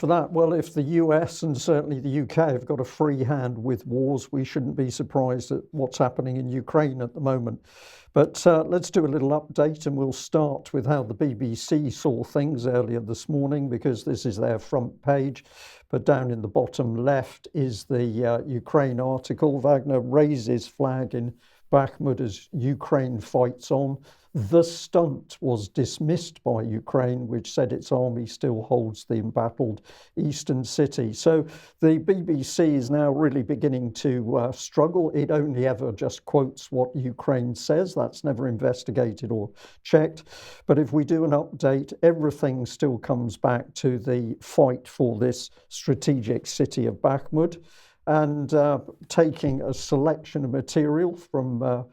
For that, well, if the US and certainly the UK have got a free hand with wars, we shouldn't be surprised at what's happening in Ukraine at the moment. But let's do a little update, and we'll start with how the BBC saw things earlier this morning, because this is their front page. But down in the bottom left is the Ukraine article. Wagner raises flag in Bakhmut as Ukraine fights on. The stunt was dismissed by Ukraine, which said its army still holds the embattled eastern city. So the BBC is now really beginning to struggle. It only ever just quotes what Ukraine says. That's never investigated or checked. But if we do an update, everything still comes back to the fight for this strategic city of Bakhmut, and taking a selection of material from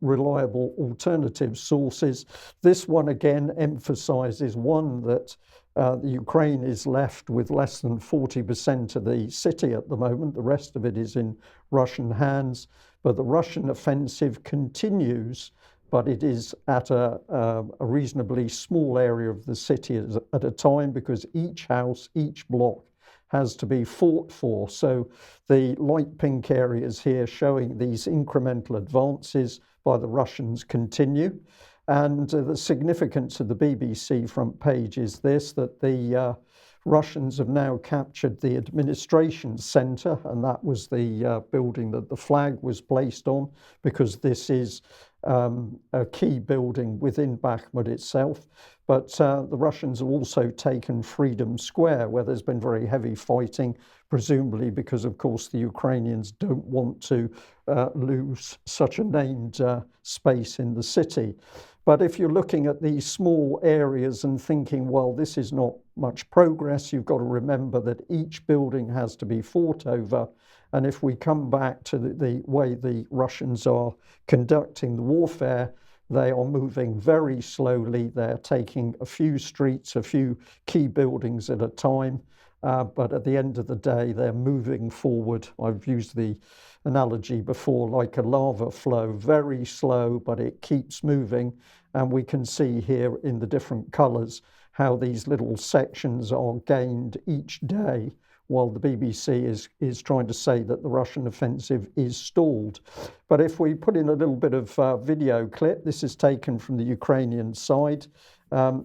reliable alternative sources. This one again emphasizes, one, that the Ukraine is left with less than 40% of the city at the moment. The rest of it is in Russian hands, but the Russian offensive continues, but it is at a reasonably small area of the city at a time, because each house, each block has to be fought for. So the light pink areas here showing these incremental advances by the Russians continue. And the significance of the BBC front page is this, that the Russians have now captured the administration centre, and that was the building that the flag was placed on, because this is a key building within Bakhmut itself. But the Russians have also taken Freedom Square, where there's been very heavy fighting, presumably because, of course, the Ukrainians don't want to lose such a named space in the city. But if you're looking at these small areas and thinking, well, this is not much progress, you've got to remember that each building has to be fought over. And if we come back to the way the Russians are conducting the warfare, they are moving very slowly. They're taking a few streets, a few key buildings at a time. But at the end of the day, they're moving forward. I've used the analogy before, like a lava flow, very slow, but it keeps moving. And we can see here in the different colours how these little sections are gained each day, while the BBC is trying to say that the Russian offensive is stalled. But if we put in a little bit of video clip, this is taken from the Ukrainian side.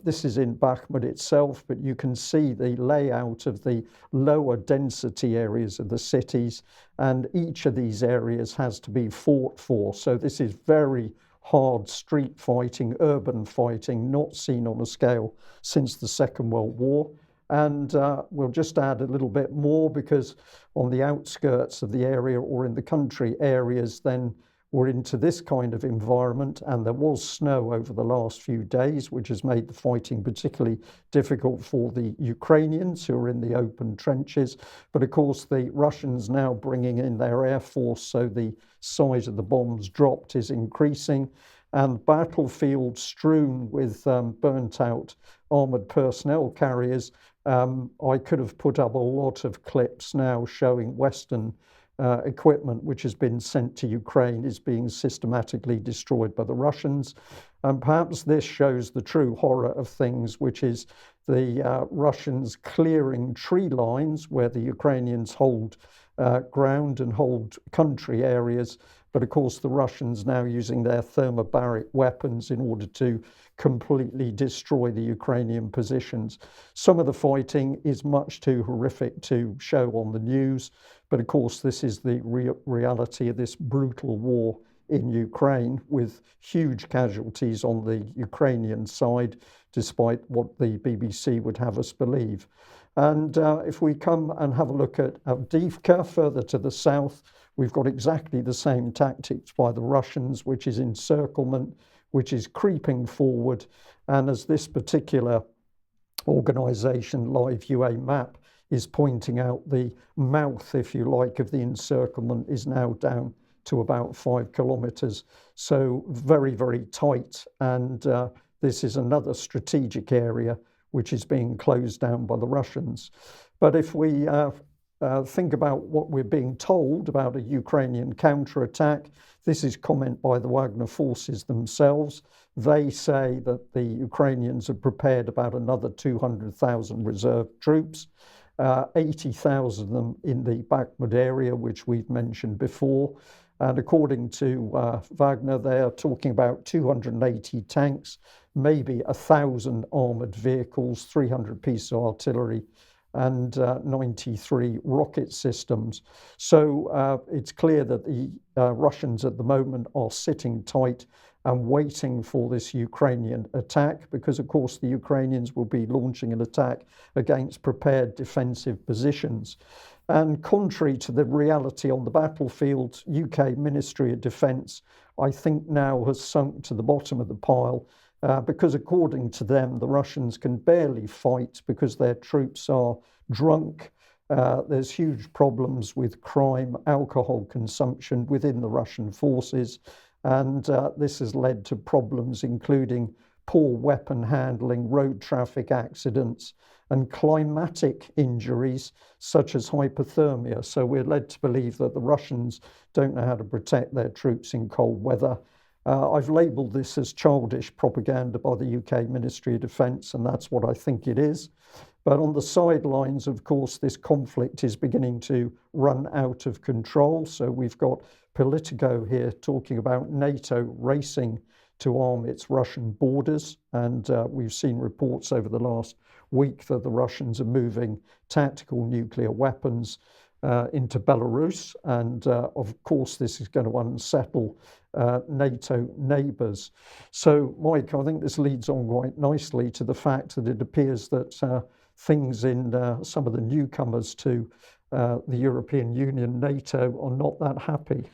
This is in Bakhmut itself, but you can see the layout of the lower density areas of the cities, and each of these areas has to be fought for. So this is very hard street fighting, urban fighting, not seen on a scale since the Second World War. And we'll just add a little bit more, because on the outskirts of the area or in the country areas, then we're into this kind of environment, and there was snow over the last few days, which has made the fighting particularly difficult for the Ukrainians who are in the open trenches. But of course, the Russians now bringing in their air force, so the size of the bombs dropped is increasing, and battlefield strewn with burnt out armoured personnel carriers. I could have put up a lot of clips now showing Western equipment which has been sent to Ukraine is being systematically destroyed by the Russians. And perhaps this shows the true horror of things, which is the Russians clearing tree lines where the Ukrainians hold ground and hold country areas. But of course, the Russians now using their thermobaric weapons in order to completely destroy the Ukrainian positions. Some of the fighting is much too horrific to show on the news. But of course, this is the reality of this brutal war in Ukraine, with huge casualties on the Ukrainian side, despite what the BBC would have us believe. And if we come and have a look at Avdiivka further to the south, we've got exactly the same tactics by the Russians, which is encirclement, which is creeping forward. And as this particular organisation, LiveUAmap, is pointing out, the mouth, if you like, of the encirclement is now down to about 5 kilometres. So very, very tight. And this is another strategic area which is being closed down by the Russians. But if we think about what we're being told about a Ukrainian counterattack, this is comment by the Wagner forces themselves. They say that the Ukrainians have prepared about another 200,000 reserve troops. 80,000 of them in the Bakhmut area, which we've mentioned before. And according to Wagner, they are talking about 280 tanks, maybe 1,000 armoured vehicles, 300 pieces of artillery, and 93 rocket systems. So it's clear that the Russians at the moment are sitting tight and waiting for this Ukrainian attack, because of course the Ukrainians will be launching an attack against prepared defensive positions. And contrary to the reality on the battlefield, UK Ministry of Defence, I think now has sunk to the bottom of the pile, because according to them, the Russians can barely fight because their troops are drunk. There's huge problems with crime, alcohol consumption within the Russian forces. And this has led to problems including poor weapon handling, road traffic accidents, and climatic injuries such as hypothermia. So we're led to believe that the Russians don't know how to protect their troops in cold weather. I've labelled this as childish propaganda by the UK Ministry of Defence, and that's what I think it is. But on the sidelines, of course, this conflict is beginning to run out of control. So we've got Politico here talking about NATO racing to arm its Russian borders. And we've seen reports over the last week that the Russians are moving tactical nuclear weapons into Belarus. And of course, this is going to unsettle NATO neighbours. So, Mike, I think this leads on quite nicely to the fact that it appears that things in some of the newcomers to the European Union, NATO, are not that happy.